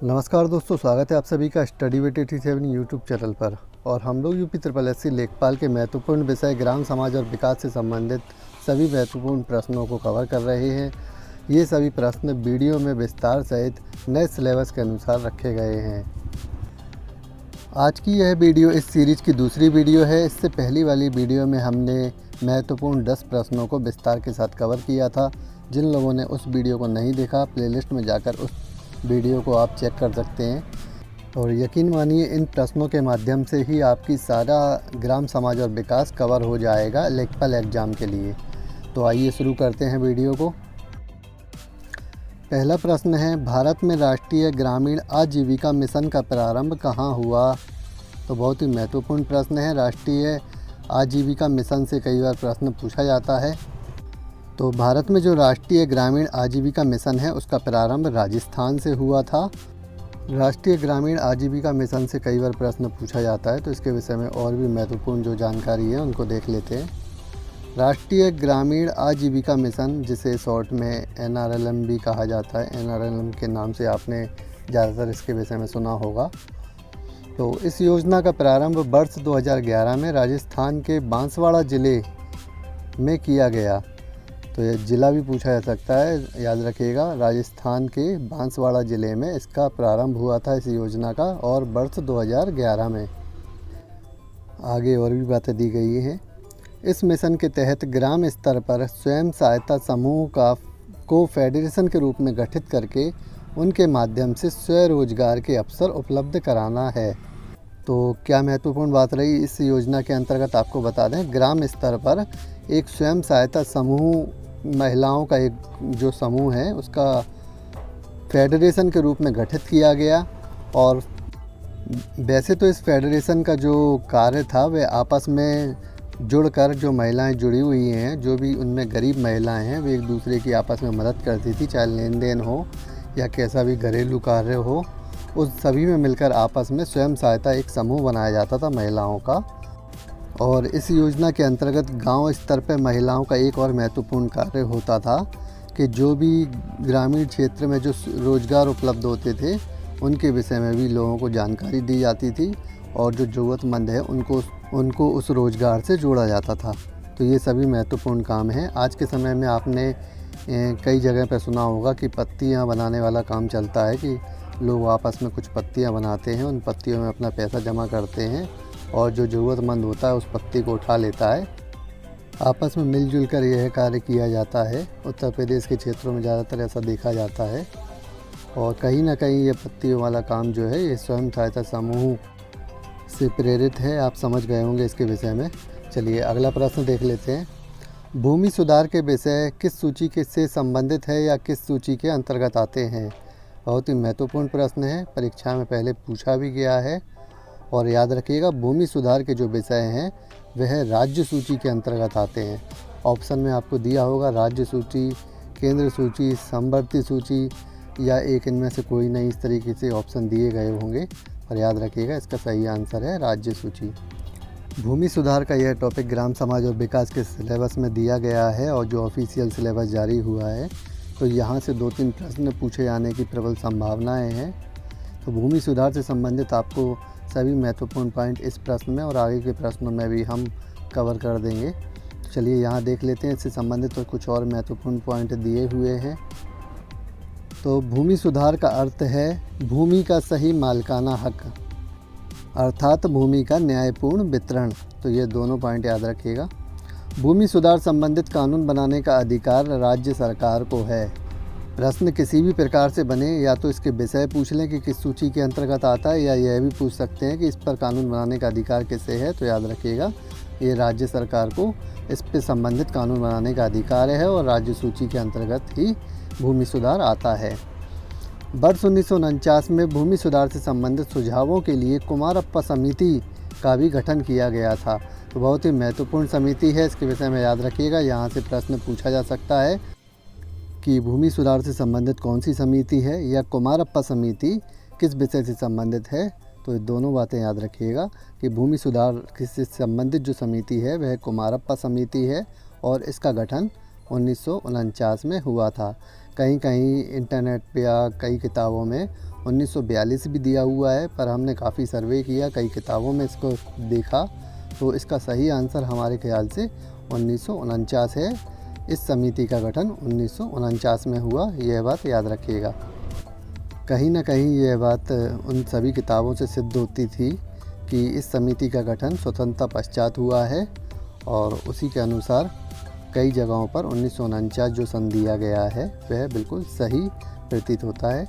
नमस्कार दोस्तों, स्वागत है आप सभी का स्टडी विद 87 यूट्यूब चैनल पर। और हम लोग यूपी SSC लेखपाल के महत्वपूर्ण विषय ग्राम समाज और विकास से संबंधित सभी महत्वपूर्ण प्रश्नों को कवर कर रहे हैं। ये सभी प्रश्न वीडियो में विस्तार सहित नए सिलेबस के अनुसार रखे गए हैं। आज की यह वीडियो इस सीरीज़ की दूसरी वीडियो है। इससे पहली वाली वीडियो में हमने महत्वपूर्ण 10 प्रश्नों को विस्तार के साथ कवर किया था। जिन लोगों ने उस वीडियो को नहीं देखा, प्लेलिस्ट में जाकर उस वीडियो को आप चेक कर सकते हैं। और यकीन मानिए, इन प्रश्नों के माध्यम से ही आपकी सारा ग्राम समाज और विकास कवर हो जाएगा लेखपाल एग्ज़ाम के लिए। तो आइए शुरू करते हैं वीडियो को। पहला प्रश्न है, भारत में राष्ट्रीय ग्रामीण आजीविका मिशन का प्रारंभ कहाँ हुआ? तो बहुत ही महत्वपूर्ण प्रश्न है। राष्ट्रीय आजीविका मिशन से कई बार प्रश्न पूछा जाता है। तो भारत में जो राष्ट्रीय ग्रामीण आजीविका मिशन है उसका प्रारंभ राजस्थान से हुआ था। राष्ट्रीय ग्रामीण आजीविका मिशन से कई बार प्रश्न पूछा जाता है, तो इसके विषय में और भी महत्वपूर्ण जो जानकारी है उनको देख लेते हैं। राष्ट्रीय ग्रामीण आजीविका मिशन, जिसे शॉर्ट में NRLM भी कहा जाता है, NRLM के नाम से आपने ज़्यादातर इसके विषय में सुना होगा। तो इस योजना का प्रारंभ वर्ष 2011 में राजस्थान के बांसवाड़ा ज़िले में किया गया। तो यह ज़िला भी पूछा जा सकता है, याद रखिएगा। राजस्थान के बांसवाड़ा ज़िले में इसका प्रारंभ हुआ था इस योजना का, और वर्ष 2011 में। आगे और भी बातें दी गई हैं। इस मिशन के तहत ग्राम स्तर पर स्वयं सहायता समूह को फेडरेशन के रूप में गठित करके उनके माध्यम से स्वरोजगार के अवसर उपलब्ध कराना है। तो क्या महत्वपूर्ण बात रही इस योजना के अंतर्गत, आपको बता दें, ग्राम स्तर पर एक स्वयं सहायता समूह, महिलाओं का एक जो समूह है उसका फेडरेशन के रूप में गठित किया गया। और वैसे तो इस फेडरेशन का जो कार्य था वह आपस में जुड़कर, जो महिलाएं जुड़ी हुई हैं, जो भी उनमें गरीब महिलाएं हैं, वे एक दूसरे की आपस में मदद करती थी, चाहे लेन देन हो या कैसा भी घरेलू कार्य हो। उस सभी में मिलकर आपस में स्वयं सहायता एक समूह बनाया जाता था महिलाओं का। और इस योजना के अंतर्गत गांव स्तर पर महिलाओं का एक और महत्वपूर्ण कार्य होता था कि जो भी ग्रामीण क्षेत्र में जो रोज़गार उपलब्ध होते थे उनके विषय में भी लोगों को जानकारी दी जाती थी, और जो ज़रूरतमंद है उनको उस रोज़गार से जोड़ा जाता था। तो ये सभी महत्वपूर्ण काम हैं। आज के समय में आपने कई जगह पर सुना होगा कि पत्तियाँ बनाने वाला काम चलता है, कि लोग आपस में कुछ पत्तियाँ बनाते हैं, उन पत्तियों में अपना पैसा जमा करते हैं, और जो ज़रूरतमंद होता है उस पत्ती को उठा लेता है। आपस में मिलजुल कर यह कार्य किया जाता है। उत्तर प्रदेश के क्षेत्रों में ज़्यादातर ऐसा देखा जाता है। और कहीं ना कहीं ये पत्तियों वाला काम जो है ये स्वयं सहायता समूह से प्रेरित है। आप समझ गए होंगे इसके विषय में। चलिए अगला प्रश्न देख लेते हैं। भूमि सुधार के विषय किस सूची के से संबंधित है या किस सूची के अंतर्गत आते हैं? बहुत ही महत्वपूर्ण प्रश्न है, परीक्षा में पहले पूछा भी गया है। और याद रखिएगा, भूमि सुधार के जो विषय हैं वह राज्य सूची के अंतर्गत आते हैं। ऑप्शन में आपको दिया होगा राज्य सूची, केंद्र सूची, समवर्ती सूची, या एक इनमें से कोई नहीं, इस तरीके से ऑप्शन दिए गए होंगे। और याद रखिएगा, इसका सही आंसर है राज्य सूची। भूमि सुधार का यह टॉपिक ग्राम समाज और विकास के सिलेबस में दिया गया है, और जो ऑफिशियल सिलेबस जारी हुआ है तो यहाँ से 2-3 प्रश्न पूछे जाने की प्रबल संभावनाएं हैं। तो भूमि सुधार से संबंधित आपको सभी महत्वपूर्ण पॉइंट इस प्रश्न में और आगे के प्रश्नों में भी हम कवर कर देंगे। चलिए यहाँ देख लेते हैं, इससे संबंधित तो कुछ और महत्वपूर्ण पॉइंट दिए हुए हैं। तो भूमि सुधार का अर्थ है भूमि का सही मालिकाना हक, अर्थात भूमि का न्यायपूर्ण वितरण। तो ये दोनों पॉइंट याद रखिएगा। भूमि सुधार संबंधित कानून बनाने का अधिकार राज्य सरकार को है। प्रश्न किसी भी प्रकार से बने, या तो इसके विषय पूछ लें कि किस सूची के अंतर्गत आता है, या यह भी पूछ सकते हैं कि इस पर कानून बनाने का अधिकार किसे है। तो याद रखिएगा, ये राज्य सरकार को इस पर संबंधित कानून बनाने का अधिकार है, और राज्य सूची के अंतर्गत ही भूमि सुधार आता है। वर्ष 1949 में भूमि सुधार से संबंधित सुझावों के लिए कुमारप्पा समिति का भी गठन किया गया था। तो बहुत ही महत्वपूर्ण समिति है, इसके विषय में याद रखिएगा। यहाँ से प्रश्न पूछा जा सकता है कि भूमि सुधार से संबंधित कौन सी समिति है, या कुमारप्पा समिति किस विषय से संबंधित है। तो ये दोनों बातें याद रखिएगा कि भूमि सुधार से संबंधित जो समिति है वह कुमारप्पा समिति है, और इसका गठन 1949 में हुआ था। कहीं कहीं इंटरनेट पे या कई किताबों में 1942 भी दिया हुआ है, पर हमने काफ़ी सर्वे किया, कई किताबों में इसको देखा, तो इसका सही आंसर हमारे ख्याल से 1949 है। इस समिति का गठन 1949 में हुआ, यह बात याद रखिएगा। कहीं ना कहीं यह बात उन सभी किताबों से सिद्ध होती थी कि इस समिति का गठन स्वतंत्रता पश्चात हुआ है, और उसी के अनुसार कई जगहों पर 1949 जो सन दिया गया है वह बिल्कुल सही प्रतीत होता है।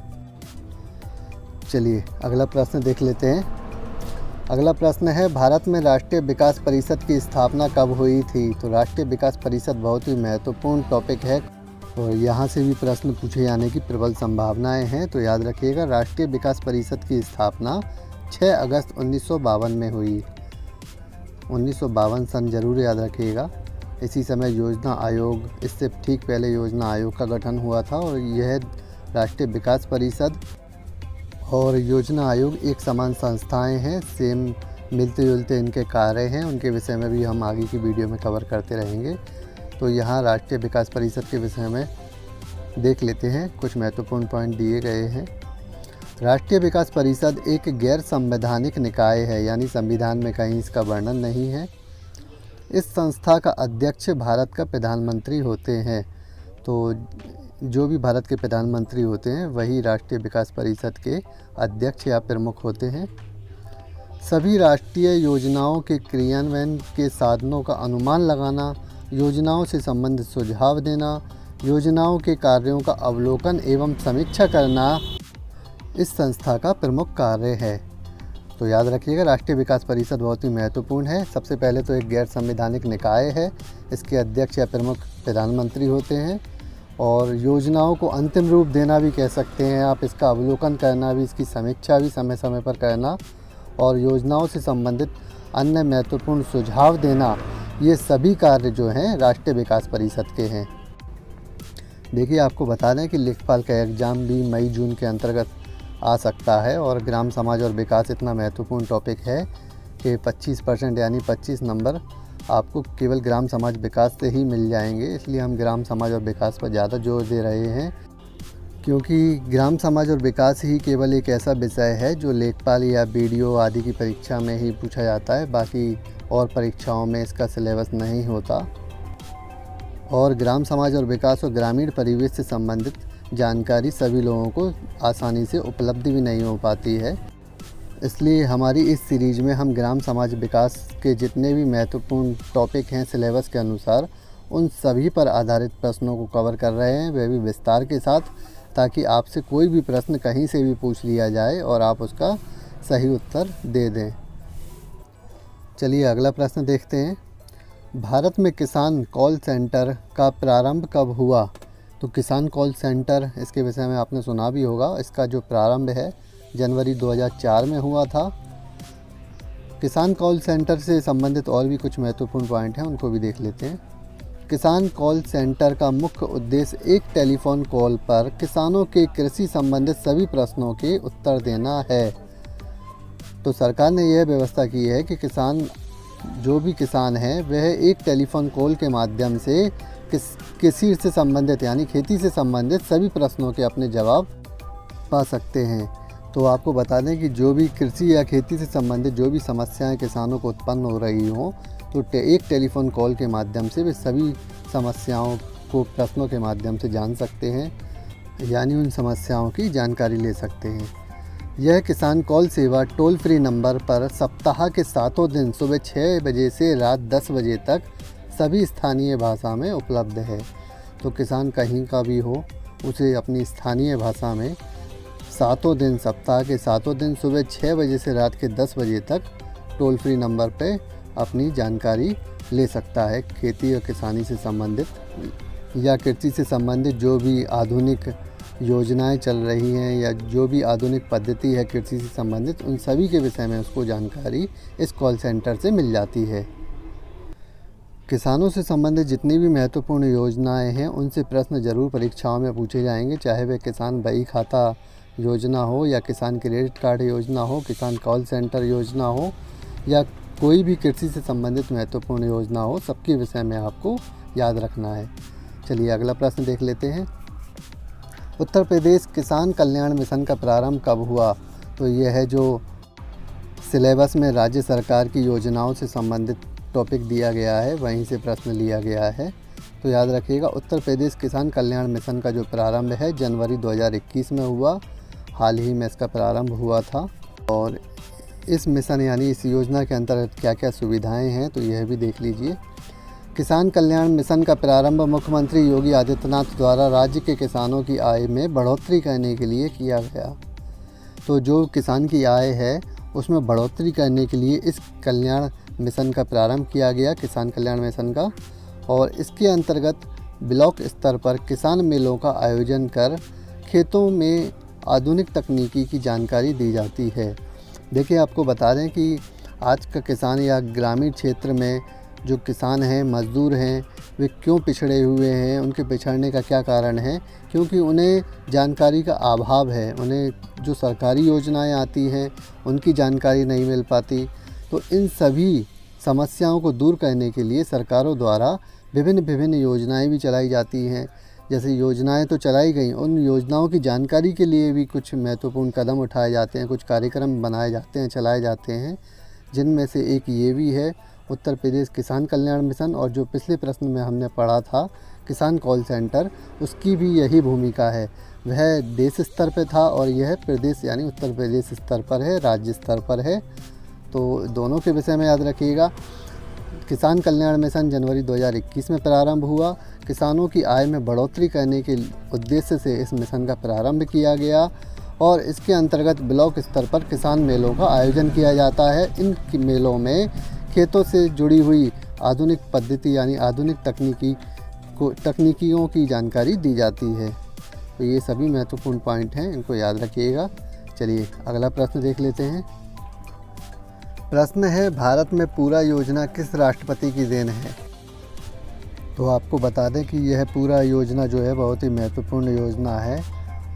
चलिए अगला प्रश्न देख लेते हैं। अगला प्रश्न है, भारत में राष्ट्रीय विकास परिषद की स्थापना कब हुई थी? तो राष्ट्रीय विकास परिषद बहुत ही महत्वपूर्ण टॉपिक है और यहाँ से भी प्रश्न पूछे जाने की प्रबल संभावनाएं हैं, तो याद रखिएगा राष्ट्रीय विकास परिषद की स्थापना 6 अगस्त 1952 में हुई। 1952 सन जरूर याद रखिएगा। इसी समय योजना आयोग, इससे ठीक पहले योजना आयोग का गठन हुआ था, और यह राष्ट्रीय विकास परिषद और योजना आयोग एक समान संस्थाएं हैं, सेम मिलते जुलते इनके कार्य हैं। उनके विषय में भी हम आगे की वीडियो में कवर करते रहेंगे। तो यहाँ राष्ट्रीय विकास परिषद के विषय में देख लेते हैं, कुछ महत्वपूर्ण पॉइंट दिए गए हैं। राष्ट्रीय विकास परिषद एक गैर संवैधानिक निकाय है, यानी संविधान में कहीं इसका वर्णन नहीं है। इस संस्था का अध्यक्ष भारत का प्रधानमंत्री होते हैं, तो जो भी भारत के प्रधानमंत्री होते हैं वही राष्ट्रीय विकास परिषद के अध्यक्ष या प्रमुख होते हैं। सभी राष्ट्रीय योजनाओं के क्रियान्वयन के साधनों का अनुमान लगाना, योजनाओं से संबंधित सुझाव देना, योजनाओं के कार्यों का अवलोकन एवं समीक्षा करना इस संस्था का प्रमुख कार्य है। तो याद रखिएगा राष्ट्रीय विकास परिषद बहुत ही महत्वपूर्ण है। सबसे पहले तो एक गैर संवैधानिक निकाय है, इसके अध्यक्ष या प्रमुख प्रधानमंत्री होते हैं, और योजनाओं को अंतिम रूप देना भी कह सकते हैं आप, इसका अवलोकन करना भी, इसकी समीक्षा भी समय समय पर करना, और योजनाओं से संबंधित अन्य महत्वपूर्ण सुझाव देना, ये सभी कार्य जो हैं राष्ट्रीय विकास परिषद के हैं। देखिए आपको बता दें कि लेखपाल का एग्ज़ाम भी मई जून के अंतर्गत आ सकता है, और ग्राम समाज और विकास इतना महत्वपूर्ण टॉपिक है कि 25% यानी 25 नंबर आपको केवल ग्राम समाज विकास से ही मिल जाएंगे। इसलिए हम ग्राम समाज और विकास पर ज़्यादा जोर दे रहे हैं, क्योंकि ग्राम समाज और विकास ही केवल एक ऐसा विषय है जो लेखपाल या बीडीओ आदि की परीक्षा में ही पूछा जाता है, बाकी और परीक्षाओं में इसका सिलेबस नहीं होता। और ग्राम समाज और विकास और ग्रामीण परिवेश से संबंधित जानकारी सभी लोगों को आसानी से उपलब्ध भी नहीं हो पाती है। इसलिए हमारी इस सीरीज़ में हम ग्राम समाज विकास के जितने भी महत्वपूर्ण टॉपिक हैं सिलेबस के अनुसार, उन सभी पर आधारित प्रश्नों को कवर कर रहे हैं, वह भी विस्तार के साथ, ताकि आपसे कोई भी प्रश्न कहीं से भी पूछ लिया जाए और आप उसका सही उत्तर दे दें। चलिए अगला प्रश्न देखते हैं। भारत में किसान कॉल सेंटर का प्रारंभ कब हुआ? तो किसान कॉल सेंटर, इसके विषय में आपने सुना भी होगा। इसका जो प्रारंभ है जनवरी 2004 में हुआ था। किसान कॉल सेंटर से संबंधित और भी कुछ महत्वपूर्ण पॉइंट हैं, उनको भी देख लेते हैं। किसान कॉल सेंटर का मुख्य उद्देश्य एक टेलीफोन कॉल पर किसानों के कृषि संबंधित सभी प्रश्नों के उत्तर देना है। तो सरकार ने यह व्यवस्था की है कि जो भी किसान हैं वह एक टेलीफोन कॉल के माध्यम से कृषि से संबंधित यानी खेती से संबंधित सभी प्रश्नों के अपने जवाब पा सकते हैं। तो आपको बता दें कि जो भी कृषि या खेती से संबंधित जो भी समस्याएं किसानों को उत्पन्न हो रही हों, तो एक टेलीफोन कॉल के माध्यम से वे सभी समस्याओं को प्रश्नों के माध्यम से जान सकते हैं, यानी उन समस्याओं की जानकारी ले सकते हैं। यह किसान कॉल सेवा टोल फ्री नंबर पर सप्ताह के 7 दिन सुबह 6 बजे से रात 10 बजे तक सभी स्थानीय भाषा में उपलब्ध है। तो किसान कहीं का भी हो, उसे अपनी स्थानीय भाषा में सप्ताह के 7 दिन सुबह 6 बजे से रात के 10 बजे तक टोल फ्री नंबर पे अपनी जानकारी ले सकता है। खेती और किसानी से संबंधित या कृषि से संबंधित जो भी आधुनिक योजनाएं चल रही हैं या जो भी आधुनिक पद्धति है कृषि से संबंधित, उन सभी के विषय में उसको जानकारी इस कॉल सेंटर से मिल जाती है। किसानों से संबंधित जितनी भी महत्वपूर्ण योजनाएं हैं उनसे प्रश्न जरूर परीक्षाओं में पूछे जाएंगे, चाहे वह किसान बही खाता योजना हो या किसान क्रेडिट कार्ड योजना हो, किसान कॉल सेंटर योजना हो या कोई भी कृषि से संबंधित महत्वपूर्ण योजना हो, सबके विषय में आपको याद रखना है। चलिए अगला प्रश्न देख लेते हैं। उत्तर प्रदेश किसान कल्याण मिशन का प्रारंभ कब हुआ? तो यह है जो सिलेबस में राज्य सरकार की योजनाओं से संबंधित टॉपिक दिया गया है, वहीं से प्रश्न लिया गया है। तो याद रखिएगा, उत्तर प्रदेश किसान कल्याण मिशन का जो प्रारंभ है जनवरी 2021 में हुआ। हाल ही में इसका प्रारंभ हुआ था। और इस मिशन यानी इस योजना के अंतर्गत क्या क्या सुविधाएं हैं तो यह भी देख लीजिए। किसान कल्याण मिशन का प्रारंभ मुख्यमंत्री योगी आदित्यनाथ द्वारा राज्य के किसानों की आय में बढ़ोतरी करने के लिए किया गया। तो जो किसान की आय है उसमें बढ़ोतरी करने के लिए इस कल्याण मिशन का प्रारंभ किया गया, किसान कल्याण मिशन का। और इसके अंतर्गत ब्लॉक स्तर पर किसान मेलों का आयोजन कर खेतों में आधुनिक तकनीकी की जानकारी दी जाती है। देखिए, आपको बता दें कि आज का किसान या ग्रामीण क्षेत्र में जो किसान हैं, मज़दूर हैं, वे क्यों पिछड़े हुए हैं, उनके पिछड़ने का क्या कारण है? क्योंकि उन्हें जानकारी का अभाव है। उन्हें जो सरकारी योजनाएं आती हैं उनकी जानकारी नहीं मिल पाती। तो इन सभी समस्याओं को दूर करने के लिए सरकारों द्वारा विभिन्न योजनाएं भी चलाई जाती हैं। जैसे योजनाएं तो चलाई गई, उन योजनाओं की जानकारी के लिए भी कुछ महत्वपूर्ण कदम उठाए जाते हैं, कुछ कार्यक्रम बनाए जाते हैं, चलाए जाते हैं, जिनमें से एक ये भी है उत्तर प्रदेश किसान कल्याण मिशन। और जो पिछले प्रश्न में हमने पढ़ा था किसान कॉल सेंटर, उसकी भी यही भूमिका है। वह देश स्तर पर था और यह प्रदेश यानी उत्तर प्रदेश स्तर पर है, राज्य स्तर पर है। तो दोनों के विषय में याद रखिएगा। किसान कल्याण मिशन जनवरी 2021 में प्रारंभ हुआ। किसानों की आय में बढ़ोतरी करने के उद्देश्य से इस मिशन का प्रारंभ किया गया और इसके अंतर्गत ब्लॉक स्तर पर किसान मेलों का आयोजन किया जाता है। इन मेलों में खेतों से जुड़ी हुई आधुनिक पद्धति यानी आधुनिक तकनीकियों की जानकारी दी जाती है। तो ये सभी महत्वपूर्ण पॉइंट हैं, इनको याद रखिएगा। चलिए अगला प्रश्न देख लेते हैं। प्रश्न है, भारत में पूरा योजना किस राष्ट्रपति की देन है? तो आपको बता दें कि यह पूरा योजना जो है बहुत ही महत्वपूर्ण योजना है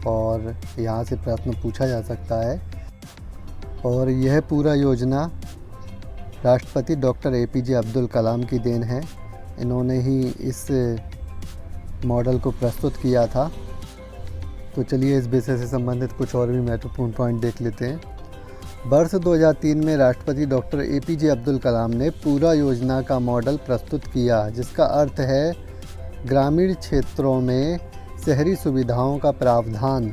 और यहाँ से प्रश्न पूछा जा सकता है। और यह पूरा योजना राष्ट्रपति डॉक्टर APJ अब्दुल कलाम की देन है। इन्होंने ही इस मॉडल को प्रस्तुत किया था। तो चलिए इस विषय से संबंधित कुछ और भी महत्वपूर्ण पॉइंट देख लेते हैं। वर्ष 2003 में राष्ट्रपति डॉक्टर APJ अब्दुल कलाम ने पूरा योजना का मॉडल प्रस्तुत किया, जिसका अर्थ है ग्रामीण क्षेत्रों में शहरी सुविधाओं का प्रावधान।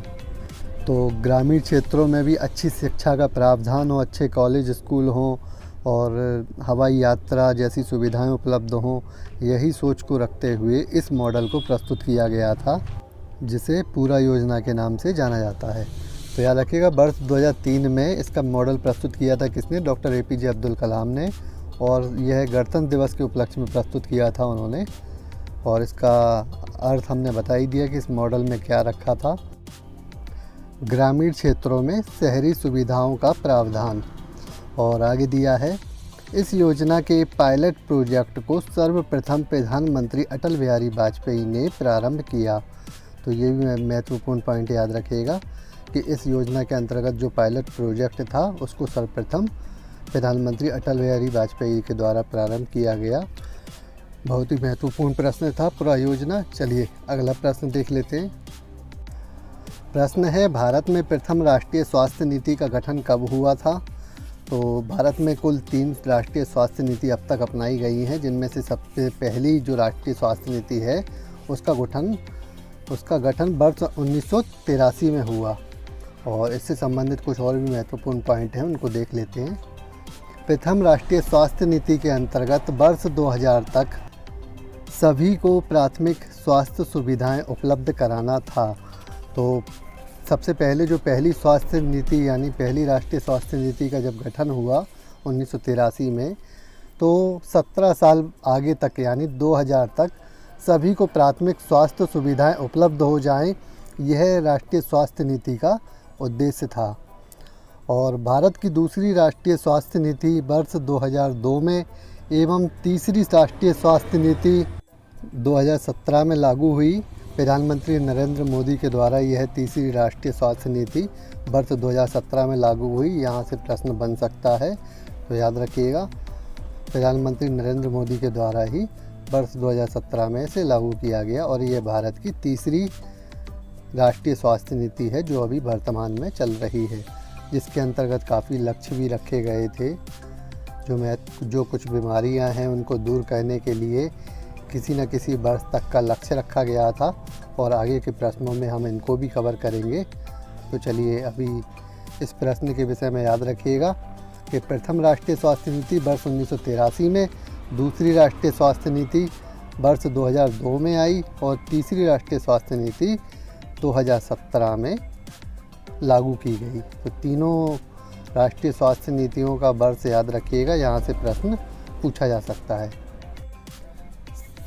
तो ग्रामीण क्षेत्रों में भी अच्छी शिक्षा का प्रावधान हो, अच्छे कॉलेज स्कूल हों और हवाई यात्रा जैसी सुविधाएं उपलब्ध हों, यही सोच को रखते हुए इस मॉडल को प्रस्तुत किया गया था, जिसे पूरा योजना के नाम से जाना जाता है। तो याद रखिएगा, वर्ष 2003 में इसका मॉडल प्रस्तुत किया था किसने? डॉक्टर APJ अब्दुल कलाम ने। और यह गणतंत्र दिवस के उपलक्ष्य में प्रस्तुत किया था उन्होंने। और इसका अर्थ हमने बता ही दिया कि इस मॉडल में क्या रखा था। ग्रामीण क्षेत्रों में शहरी सुविधाओं का प्रावधान। और आगे दिया है, इस योजना के पायलट प्रोजेक्ट को सर्वप्रथम प्रधानमंत्री अटल बिहारी वाजपेयी ने प्रारंभ किया। तो ये भी महत्वपूर्ण पॉइंट याद रखिएगा कि इस योजना के अंतर्गत जो पायलट प्रोजेक्ट था उसको सर्वप्रथम प्रधानमंत्री अटल बिहारी वाजपेयी के द्वारा प्रारंभ किया गया। बहुत ही महत्वपूर्ण प्रश्न था पूरा योजना। चलिए अगला प्रश्न देख लेते हैं। प्रश्न है, भारत में प्रथम राष्ट्रीय स्वास्थ्य नीति का गठन कब हुआ था? तो भारत में कुल 3 राष्ट्रीय स्वास्थ्य नीति अब तक अपनाई गई हैं, जिनमें से सबसे पहली जो राष्ट्रीय स्वास्थ्य नीति है उसका गठन वर्ष 1983 में हुआ। और इससे संबंधित कुछ और भी महत्वपूर्ण पॉइंट हैं, उनको देख लेते हैं। प्रथम राष्ट्रीय स्वास्थ्य नीति के अंतर्गत वर्ष 2000 तक सभी को प्राथमिक स्वास्थ्य सुविधाएं उपलब्ध कराना था। तो सबसे पहले जो पहली स्वास्थ्य नीति यानी पहली राष्ट्रीय स्वास्थ्य नीति का जब गठन हुआ 1983 में, तो 17 साल आगे तक यानी 2000 तक सभी को प्राथमिक स्वास्थ्य सुविधाएं उपलब्ध हो जाएं, यह राष्ट्रीय स्वास्थ्य नीति का उद्देश्य था। और भारत की दूसरी राष्ट्रीय स्वास्थ्य नीति वर्ष 2002 में एवं तीसरी राष्ट्रीय स्वास्थ्य नीति 2017 में लागू हुई। प्रधानमंत्री नरेंद्र मोदी के द्वारा यह तीसरी राष्ट्रीय स्वास्थ्य नीति वर्ष 2017 में लागू हुई। यहाँ से प्रश्न बन सकता है, तो याद रखिएगा प्रधानमंत्री नरेंद्र मोदी के द्वारा ही वर्ष 2017 में इसे लागू किया गया और ये भारत की तीसरी राष्ट्रीय स्वास्थ्य नीति है जो अभी वर्तमान में चल रही है, जिसके अंतर्गत काफ़ी लक्ष्य भी रखे गए थे। जो कुछ बीमारियां हैं उनको दूर करने के लिए किसी न किसी वर्ष तक का लक्ष्य रखा गया था और आगे के प्रश्नों में हम इनको भी कवर करेंगे। तो चलिए अभी इस प्रश्न के विषय में याद रखिएगा कि प्रथम राष्ट्रीय स्वास्थ्य नीति वर्ष 1983 में, दूसरी राष्ट्रीय स्वास्थ्य नीति वर्ष 2002 में आई और तीसरी राष्ट्रीय स्वास्थ्य नीति 2017 में लागू की गई। तो तीनों राष्ट्रीय स्वास्थ्य नीतियों का वर्ष याद रखिएगा, यहाँ से प्रश्न पूछा जा सकता है।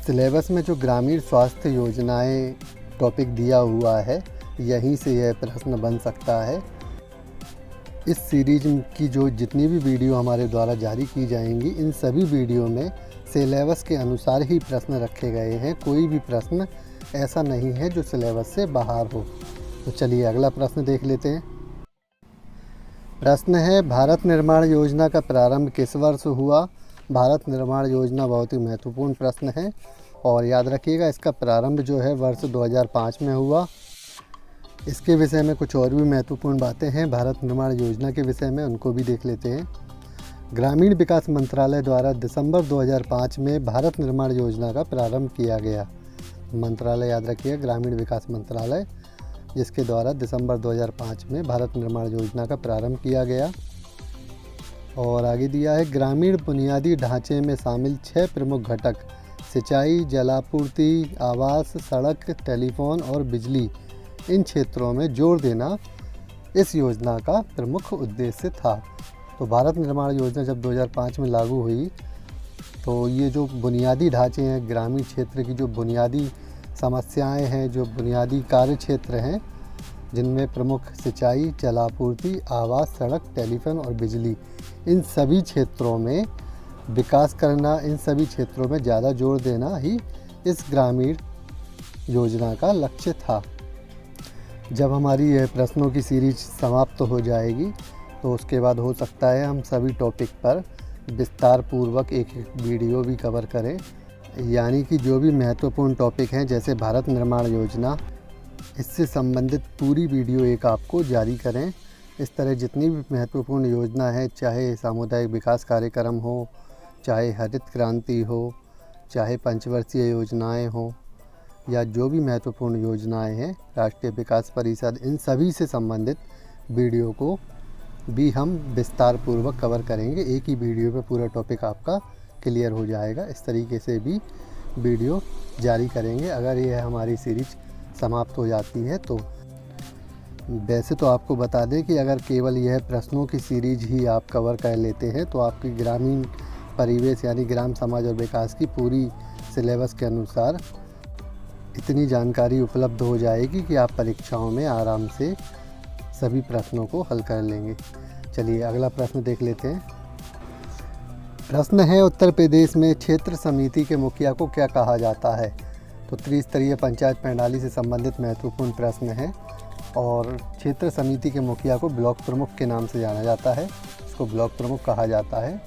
सिलेबस में जो ग्रामीण स्वास्थ्य योजनाएं टॉपिक दिया हुआ है, यहीं से यह प्रश्न बन सकता है। इस सीरीज की जो जितनी भी वीडियो हमारे द्वारा जारी की जाएंगी, इन सभी वीडियो में सिलेबस के अनुसार ही प्रश्न रखे गए हैं। कोई भी प्रश्न ऐसा नहीं है जो सिलेबस से बाहर हो। तो चलिए अगला प्रश्न देख लेते हैं। प्रश्न है, भारत निर्माण योजना का प्रारंभ किस वर्ष हुआ? भारत निर्माण योजना बहुत ही महत्वपूर्ण प्रश्न है और याद रखिएगा इसका प्रारंभ जो है वर्ष 2005 में हुआ। इसके विषय में कुछ और भी महत्वपूर्ण बातें हैं भारत निर्माण योजना के विषय में, उनको भी देख लेते हैं। ग्रामीण विकास मंत्रालय द्वारा दिसंबर 2005 में भारत निर्माण योजना का प्रारंभ किया गया। मंत्रालय याद रखिए, ग्रामीण विकास मंत्रालय, जिसके द्वारा दिसंबर 2005 में भारत निर्माण योजना का प्रारंभ किया गया। और आगे दिया है, ग्रामीण बुनियादी ढांचे में शामिल 6 प्रमुख घटक सिंचाई, जलापूर्ति, आवास, सड़क, टेलीफोन और बिजली, इन क्षेत्रों में जोर देना इस योजना का प्रमुख उद्देश्य था। तो भारत निर्माण योजना जब 2005 में लागू हुई तो ये जो बुनियादी ढांचे हैं, ग्रामीण क्षेत्र की जो बुनियादी समस्याएं हैं, जो बुनियादी कार्य क्षेत्र हैं, जिनमें प्रमुख सिंचाई, जलापूर्ति, आवास, सड़क, टेलीफोन और बिजली, इन सभी क्षेत्रों में विकास करना, इन सभी क्षेत्रों में ज़्यादा जोर देना ही इस ग्रामीण योजना का लक्ष्य था। जब हमारी यह प्रश्नों की सीरीज समाप्त हो जाएगी तो उसके बाद हो सकता है हम सभी टॉपिक पर विस्तार पूर्वक एक वीडियो भी कवर करें, यानी कि जो भी महत्वपूर्ण टॉपिक हैं जैसे भारत निर्माण योजना, इससे संबंधित पूरी वीडियो एक आपको जारी करें। इस तरह जितनी भी महत्वपूर्ण योजना है, चाहे सामुदायिक विकास कार्यक्रम हो, चाहे हरित क्रांति हो, चाहे पंचवर्षीय योजनाएं हो, या जो भी महत्वपूर्ण योजनाएं हैं, राष्ट्रीय विकास परिषद, इन सभी से संबंधित वीडियो को भी हम विस्तार पूर्वक कवर करेंगे। एक ही वीडियो पे पूरा टॉपिक आपका क्लियर हो जाएगा। इस तरीके से भी वीडियो जारी करेंगे अगर यह हमारी सीरीज समाप्त हो जाती है तो। वैसे तो आपको बता दें कि अगर केवल यह प्रश्नों की सीरीज ही आप कवर कर लेते हैं तो आपकी ग्रामीण परिवेश यानी ग्राम समाज और विकास की पूरी सिलेबस के अनुसार इतनी जानकारी उपलब्ध हो जाएगी कि आप परीक्षाओं में आराम से सभी प्रश्नों को हल कर लेंगे। चलिए अगला प्रश्न देख लेते हैं। प्रश्न है, उत्तर प्रदेश में क्षेत्र समिति के मुखिया को क्या कहा जाता है? तो त्रिस्तरीय पंचायत प्रणाली से संबंधित महत्वपूर्ण प्रश्न है और क्षेत्र समिति के मुखिया को ब्लॉक प्रमुख के नाम से जाना जाता है, इसको ब्लॉक प्रमुख कहा जाता है।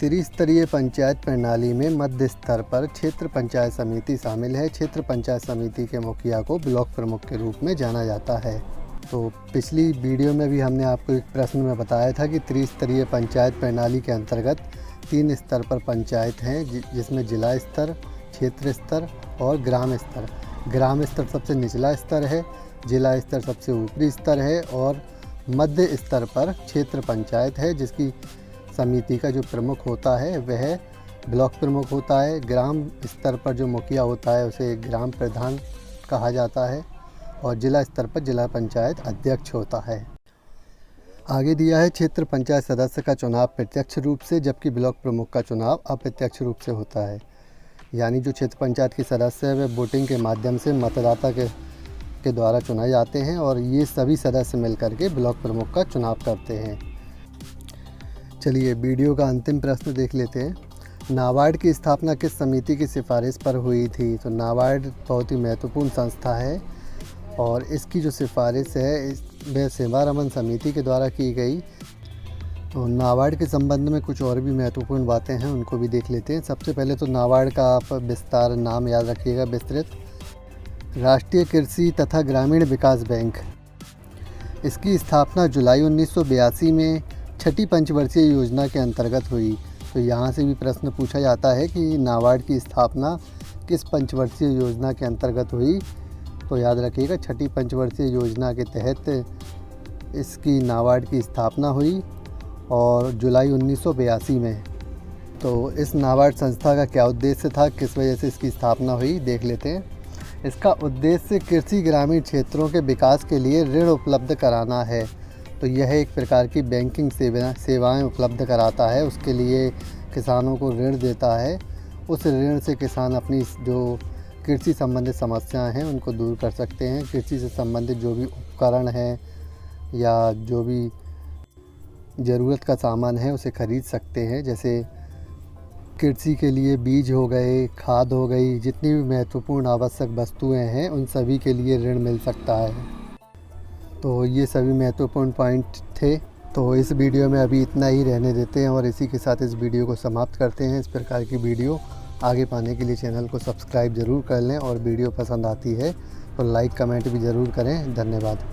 त्रिस्तरीय पंचायत प्रणाली में मध्य स्तर पर क्षेत्र पंचायत समिति शामिल है। क्षेत्र पंचायत समिति के मुखिया को ब्लॉक प्रमुख के रूप में जाना जाता है। तो पिछली वीडियो में भी हमने आपको एक प्रश्न में बताया था कि त्रिस्तरीय पंचायत प्रणाली के अंतर्गत 3 स्तर पर पंचायत हैं, जिसमें जिला स्तर, क्षेत्र स्तर और ग्राम स्तर। ग्राम स्तर सबसे निचला स्तर है, जिला स्तर सबसे ऊपरी स्तर है और मध्य स्तर पर क्षेत्र पंचायत है, जिसकी समिति का जो प्रमुख होता है वह ब्लॉक प्रमुख होता है। ग्राम स्तर पर जो मुखिया होता है उसे ग्राम प्रधान कहा जाता है और जिला स्तर पर जिला पंचायत अध्यक्ष होता है। आगे दिया है, क्षेत्र पंचायत सदस्य का चुनाव प्रत्यक्ष रूप से जबकि ब्लॉक प्रमुख का चुनाव अप्रत्यक्ष रूप से होता है। यानी जो क्षेत्र पंचायत के सदस्य है वे वोटिंग के माध्यम से मतदाता के द्वारा चुनाए जाते हैं और ये सभी सदस्य मिलकर के ब्लॉक प्रमुख का चुनाव करते हैं। चलिए वीडियो का अंतिम प्रश्न देख लेते हैं। नाबार्ड की स्थापना किस समिति की सिफारिश पर हुई थी? तो नाबार्ड बहुत ही महत्वपूर्ण संस्था है और इसकी जो सिफारिश है वह सेवारमन समिति के द्वारा की गई। तो नाबार्ड के संबंध में कुछ और भी महत्वपूर्ण बातें हैं, उनको भी देख लेते हैं। सबसे पहले तो नाबार्ड का आप विस्तार नाम याद रखिएगा, विस्तृत राष्ट्रीय कृषि तथा ग्रामीण विकास बैंक। इसकी स्थापना जुलाई 1982 में छठी पंचवर्षीय योजना के अंतर्गत हुई। तो यहाँ से भी प्रश्न पूछा जाता है कि नाबार्ड की स्थापना किस पंचवर्षीय योजना के अंतर्गत हुई। तो याद रखिएगा, छठी पंचवर्षीय योजना के तहत इसकी नाबार्ड की स्थापना हुई और जुलाई 1982 में। तो इस नाबार्ड संस्था का क्या उद्देश्य था, किस वजह से इसकी स्थापना हुई, देख लेते हैं। इसका उद्देश्य कृषि ग्रामीण क्षेत्रों के विकास के लिए ऋण उपलब्ध कराना है। तो यह एक प्रकार की बैंकिंग सेवाएं उपलब्ध कराता है, उसके लिए किसानों को ऋण देता है। उस ऋण से किसान अपनी जो कृषि संबंधित समस्याएं हैं उनको दूर कर सकते हैं। कृषि से संबंधित जो भी उपकरण है या जो भी ज़रूरत का सामान है उसे ख़रीद सकते हैं। जैसे कृषि के लिए बीज हो गए, खाद हो गई, जितनी भी महत्वपूर्ण आवश्यक वस्तुएं हैं उन सभी के लिए ऋण मिल सकता है। तो ये सभी महत्वपूर्ण पॉइंट थे। तो इस वीडियो में अभी इतना ही रहने देते हैं और इसी के साथ इस वीडियो को समाप्त करते हैं। इस प्रकार की वीडियो आगे पाने के लिए चैनल को सब्सक्राइब ज़रूर कर लें और वीडियो पसंद आती है तो लाइक कमेंट भी ज़रूर करें। धन्यवाद।